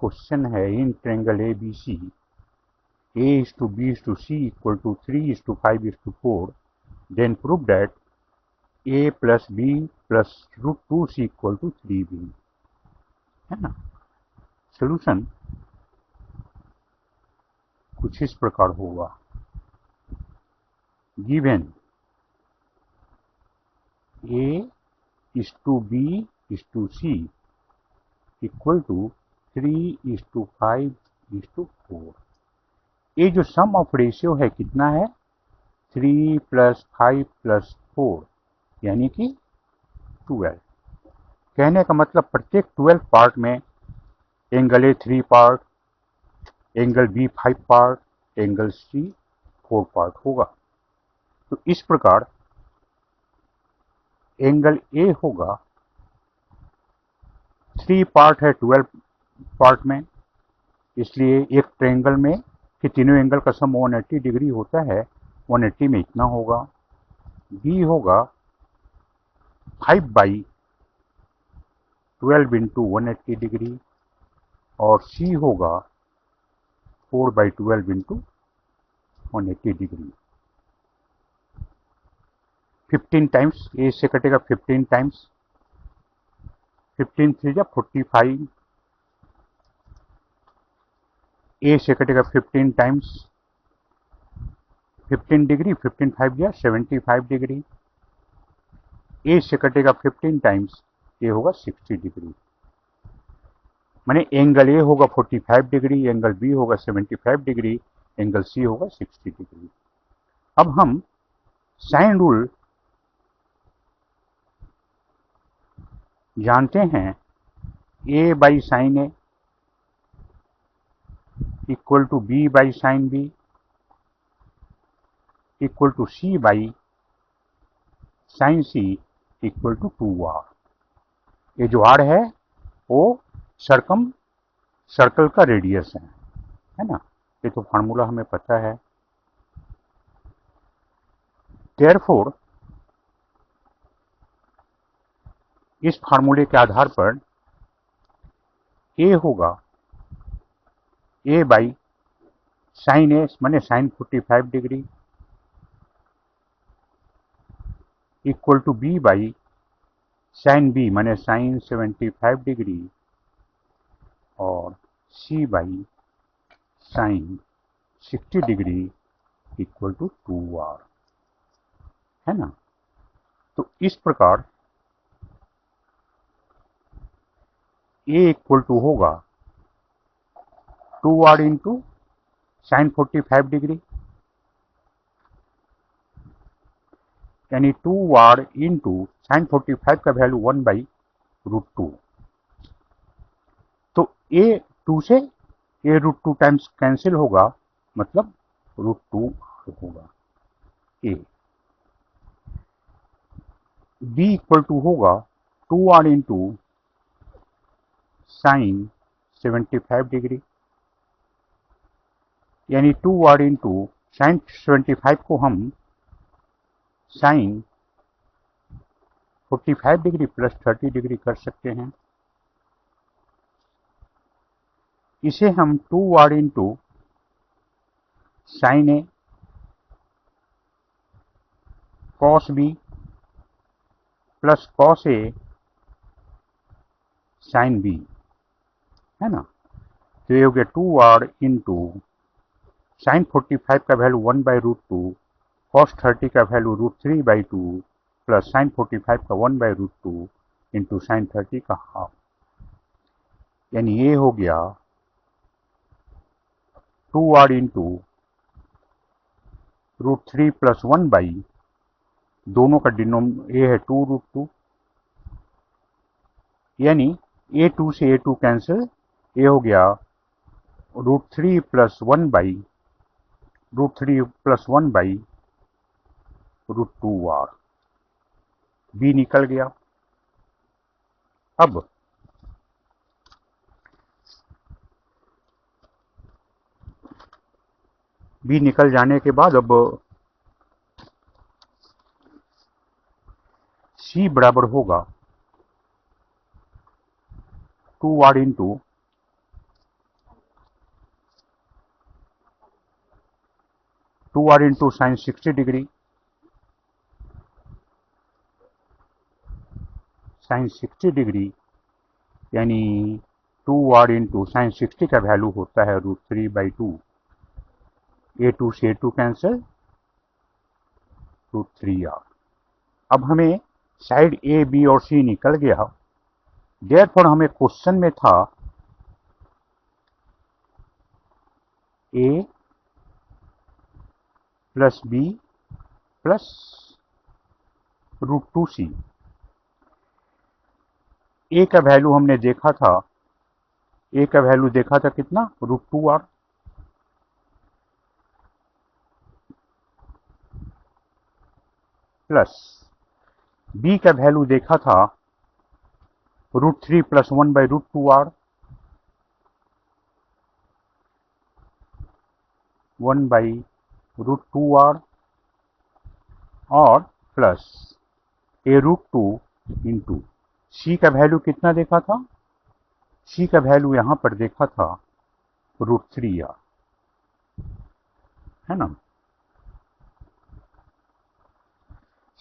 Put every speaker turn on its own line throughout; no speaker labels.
Question है in triangle A B C A:B:C equal to 3:5:4, then prove that A plus B plus √2C equal to 3B, है ना। Solution कुछ इस प्रकार होगा। Given A:B:C equal to 3:5:4। ये जो सम ऑफ रेशियो है कितना है, 3 + 5 + 4 यानी कि 12। कहने का मतलब प्रत्येक 12 पार्ट में angle A 3 part, angle B 5 part, angle C 4 part होगा। तो इस प्रकार एंगल ए होगा 3 पार्ट है 12 पार्ट में, इसलिए एक ट्रायंगल में कि तीनों एंगल का सम 180 डिग्री होता है, 180 में इतना होगा। बी होगा 5/12 इंटू 180 डिग्री और सी होगा 4/12 इंटू 180 डिग्री। 15 टाइम्स ए से कटेगा, 15 टाइम्स 15 3 45, ए से कटेगा 15 टाइम्स 15 डिग्री, 15 5 75 डिग्री। ए से कटेगा 15 टाइम्स, ए होगा 60 डिग्री। माने एंगल ए होगा 45 डिग्री, एंगल बी होगा 75 डिग्री, एंगल सी होगा 60 डिग्री। अब हम साइन रूल जानते हैं, A by sine A equal to B by sine B equal to C by sine C equal to 2r। ये जो r है वो सर्कल का रेडियस है ना। ये तो फार्मूला हमें पता है। देयरफॉर इस फार्मूले के आधार पर ए होगा ए बाई साइन ए माने sine 45 degree equal to B by sine B माने साइन 75 डिग्री और C by sine 60 degree equal to 2r, है ना। तो इस प्रकार ए इक्वल टू होगा 2r इंटू साइन 45 डिग्री यानी 2r इंटू साइन 45 का वैल्यू 1/√2। तो ए 2 से ए √2 टाइम्स कैंसिल होगा, मतलब √2r होगा ए। बी इक्वल टू होगा 2r इंटू साइन 75 डिग्री यानी 2r इंटू साइन 75 को हम साइन 45 डिग्री प्लस 30 डिग्री कर सकते हैं। इसे हम 2r into sign A cos B plus cos A sine B, है ना। तो ये हो गया 2r इंटू साइन 45 का वैल्यू 1/√2, कॉस 30 का वैल्यू √3/2 प्लस साइन 45 का 1/√2 इंटू साइन 30 का हाफ, यानी ये हो गया 2r इंटू √3 प्लस 1 बाई, दोनों का ए है 2√2 यानी a2 से a2 कैंसिल, ये हो गया √3 प्लस 1 बाई √2r। बी निकल गया। अब बी निकल जाने के बाद अब सी बराबर होगा 2r into 2r into sine 60 degree, sine 60 degree यानी 2r इंटू साइन 60 का वैल्यू होता है √3/2। a2 से a2 कैंसिल, √3r। अब हमें साइड ए बी और सी निकल गया। देयरफॉर हमें क्वेश्चन में था a plus B plus √2c। A का वैल्यू हमने देखा था, ए का वैल्यू देखा था कितना, √2r। प्लस बी का वैल्यू देखा था √3 + 1/√2r, 1/√2r, और प्लस a√2 इंटू सी का वैल्यू कितना देखा था, सी का वैल्यू यहां पर देखा था √3r, है ना।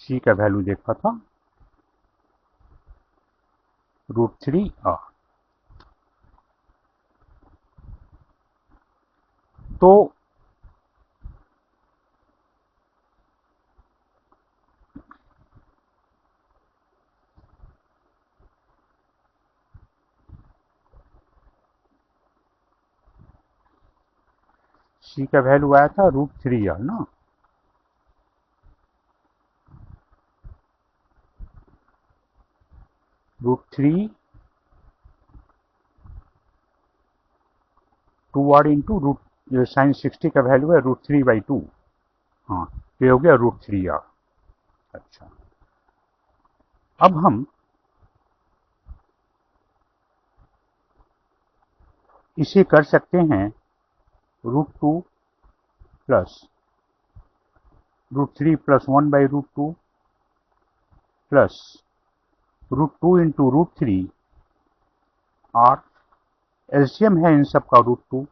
सी का वैल्यू देखा था √3r। तो सी का वैल्यू आया था √3r ना। √3 2r इंटू साइन 60 का वैल्यू है √3/2। हाँ, ये हो गया √3r। अच्छा, अब हम इसे कर सकते हैं √2 plus √3 + 1/√2 plus √2 into √3 r। LCM है इन सब का √2,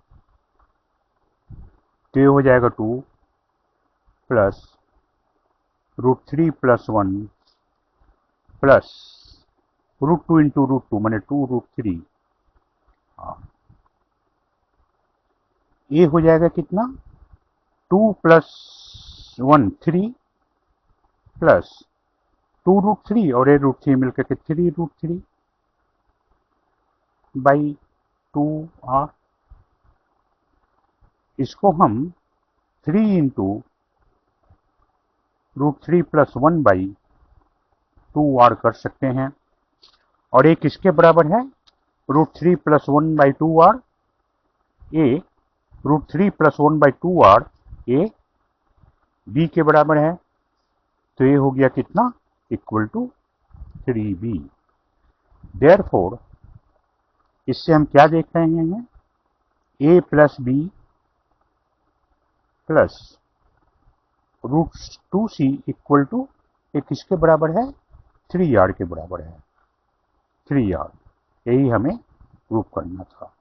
तो ये हो जाएगा 2 प्लस √3 + 1 प्लस √2 इंटू √2 मैंने 2√3। ये हो जाएगा कितना, 2 + 1 3 प्लस 2√3 और √3 मिलकर के 3√3/2r। इसको हम 3 इंटू √3 + 1/2r कर सकते हैं। और एक किसके बराबर है, √3 + 1/2r, A √3 + 1/2r A B के बराबर है। तो ये हो गया कितना, इक्वल टू 3b। देयरफॉर इससे हम क्या देख रहे हैं, a plus B plus √2c equal to ये किसके बराबर है, 3r के बराबर है, 3r। यही हमें प्रूव करना था।